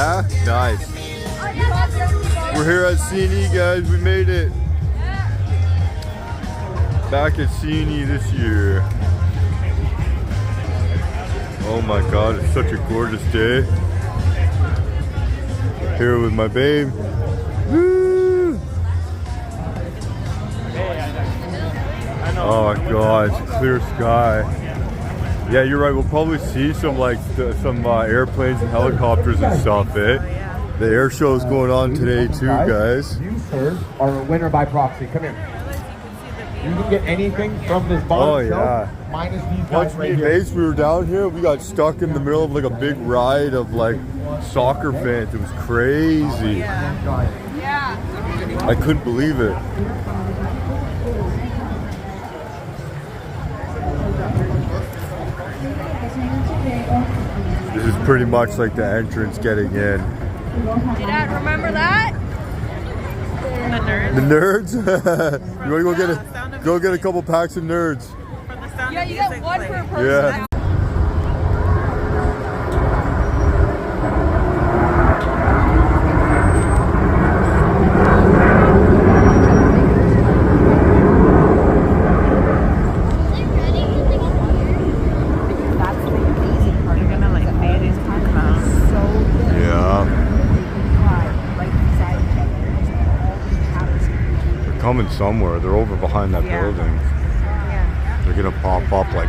Yeah? Nice. We're here at CNE, guys. We made it. Back at CNE this year. Oh my god, it's such a gorgeous day. Here with my babe. Woo! Oh my god, it's a clear sky. Yeah, you're right. We'll probably see some airplanes and helicopters and stuff, eh? The air show is going on today too, guys. You, sir, are a winner by proxy. Come here. You can get anything from this bottom shelf, minus these guys right here. Once we were down here, we got stuck in the middle of like a big ride of like soccer fans. It was crazy. Yeah. I couldn't believe it. This is pretty much like the entrance getting in. Dad, remember that? The nerds? You want to go get a couple packs of nerds? Yeah, you got one per person. Yeah. Coming somewhere. They're over behind that building. Yeah. They're gonna pop up like